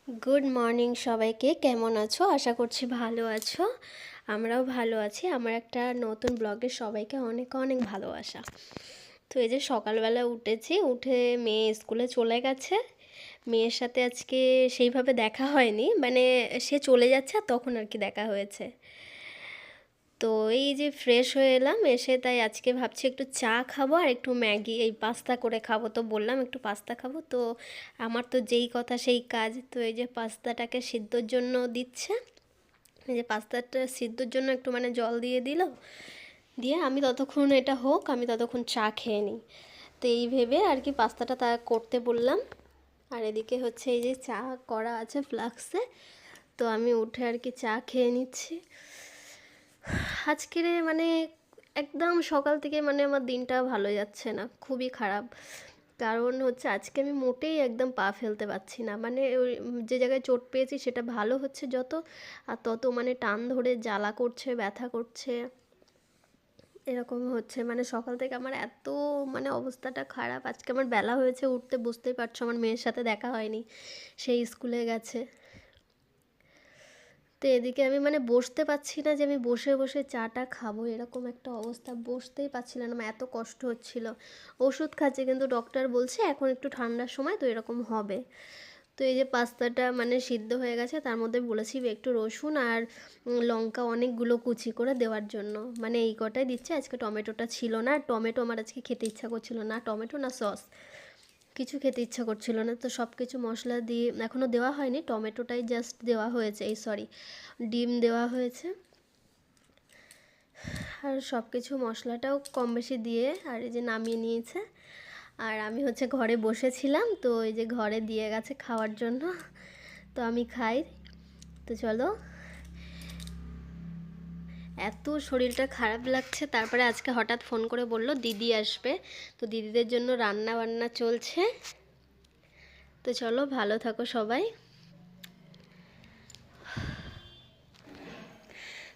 Good morning সবাইকে। কেমন আছো? আশা করছি ভালো আছো। আমরাও ভালো আছি। আমার একটা নতুন ব্লগে সবাইকে অনেক অনেক ভালোবাসা। তো এই যে সকালবেলা উঠেছি, উঠে মেয়ে স্কুলে চলে গেছে। মেয়ের সাথে আজকে সেইভাবে দেখা হয়নি, মানে সে চলে যাচ্ছে আর তখন আর কি দেখা হয়েছে। তো এই যে ফ্রেশ হয়ে এলাম, এসে তাই আজকে ভাবছি একটু চা খাবো আর একটু ম্যাগি এই পাস্তা করে খাবো। তো বললাম একটু পাস্তা খাবো, তো আমার তো যেই কথা সেই কাজ। তো এই যে পাস্তাটাকে সিদ্ধর জন্য দিচ্ছে, এই যে পাস্তাটা সিদ্ধর জন্য একটু মানে জল দিয়ে দিল, দিয়ে আমি ততক্ষণ এটা হোক, আমি ততক্ষণ চা খেয়ে নিই। তো এই ভেবে আর কি পাস্তাটা তা করতে বললাম। আর এদিকে হচ্ছে এই যে চা করা আছে ফ্লাক্সে, তো আমি উঠে আর কি চা খেয়ে নিচ্ছি। আজকের মানে একদম সকাল থেকে মানে আমার দিনটা ভালো যাচ্ছে না, খুবই খারাপ। কারণ হচ্ছে আজকে আমি মোটেই একদম পা ফেলতে পারছি না, মানে ওই যে জায়গায় চোট পেয়েছি সেটা ভালো হচ্ছে যত, আর তত মানে টান ধরে জ্বালা করছে, ব্যথা করছে, এরকম হচ্ছে। মানে সকাল থেকে আমার এত মানে অবস্থাটা খারাপ। আজকে আমার বেলা হয়েছে উঠতে, বুঝতেই পারছো আমার মেয়ের সাথে দেখা হয়নি, সেই স্কুলে গেছে। তো এদিকে আমি মানে বসতে পারছি না যে আমি বসে বসে চাটা খাবো, এরকম একটা অবস্থা। বসতেই পারছিলাম না, আমার এত কষ্ট হচ্ছিল। ওষুধ খাচ্ছি কিন্তু ডক্টর বলছে এখন একটু ঠান্ডার সময় তো এরকম হবে। তো এই যে পাস্তাটা মানে সিদ্ধ হয়ে গেছে, তার মধ্যে বলেছি একটু রসুন আর লঙ্কা অনেকগুলো কুচি করে দেওয়ার জন্য, মানে এই কটাই দিচ্ছে। আজকে টমেটোটা ছিল না, আর টমেটো আমার আজকে খেতে ইচ্ছা করছিল না, টমেটো না সস কিছু খেতে ইচ্ছা করছিল না। তো সব কিছু মশলা দিয়ে এখনও দেওয়া হয়নি, টমেটোটাই জাস্ট দেওয়া হয়েছে, এই সরি ডিম দেওয়া হয়েছে। আর সব কিছু মশলাটাও কম বেশি দিয়ে আর এই যে নামিয়ে নিয়েছে। আর আমি হচ্ছে ঘরে বসেছিলাম, তো এই যে ঘরে দিয়ে গেছে খাওয়ার জন্য, তো আমি খাই। তো চলো, এত শরীরটা খারাপ লাগছে। তারপরে আজকে হঠাৎ ফোন করে বলল দিদি আসবে, তো দিদিদের জন্য রান্না বান্না চলছে। তো চলো, ভালো থাকো সবাই।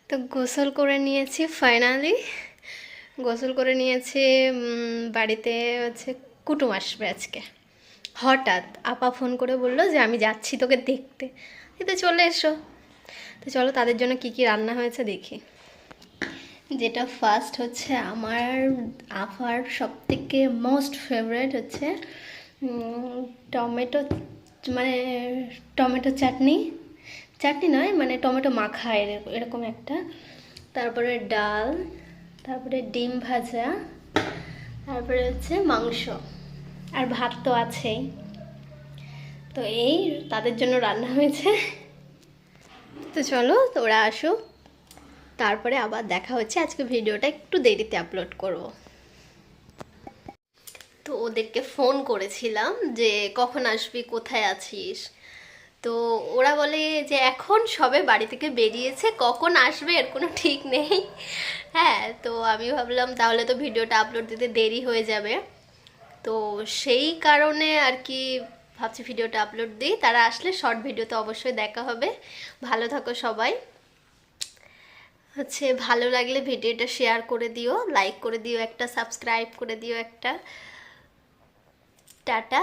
তো গোসল করে নিয়েছি ফাইনালি, গোসল করে নিয়েছি। বাড়িতে হচ্ছে কুটুম আসবে আজকে। হঠাৎ আপা ফোন করে বললো যে আমি যাচ্ছি তোকে দেখতে, এতে চলে এসো। তো চলো তাদের জন্য কি কি রান্না হয়েছে দেখি। যেটা ফার্স্ট হচ্ছে আমার আফার সবথেকে মোস্ট ফেভারিট হচ্ছে টমেটো, মানে টমেটো চাটনি, চাটনি নয় মানে টমেটো মাখা এরকম একটা, তারপরে ডাল, তারপরে ডিম ভাজা, তারপরে হচ্ছে মাংস, আর ভাত তো আছেই। তো এই তাদের জন্য রান্না হয়েছে। তো চলো তোরা আসুক, তারপরে আবার দেখা হচ্ছে। আজকে ভিডিওটা একটু দেরিতে আপলোড করব। তো ওদেরকে ফোন করেছিলাম যে কখন আসবি, কোথায় আছিস। তো ওরা বলে যে এখন সবে বাড়ি থেকে বেরিয়েছে, কখন আসবে এর কোনো ঠিক নেই। হ্যাঁ, তো আমি ভাবলাম তাহলে তো ভিডিওটা আপলোড দিতে দেরি হয়ে যাবে, তো সেই কারণে আর কি ভাবছি ভিডিওটা আপলোড দিই। তারা আসলে শর্ট ভিডিওতে অবশ্যই দেখা হবে। ভালো থাকো সবাই। হচ্ছে ভালো লাগলে ভিডিওটা শেয়ার করে দিও, লাইক করে দিও একটা, সাবস্ক্রাইব করে দিও একটা। টাটা।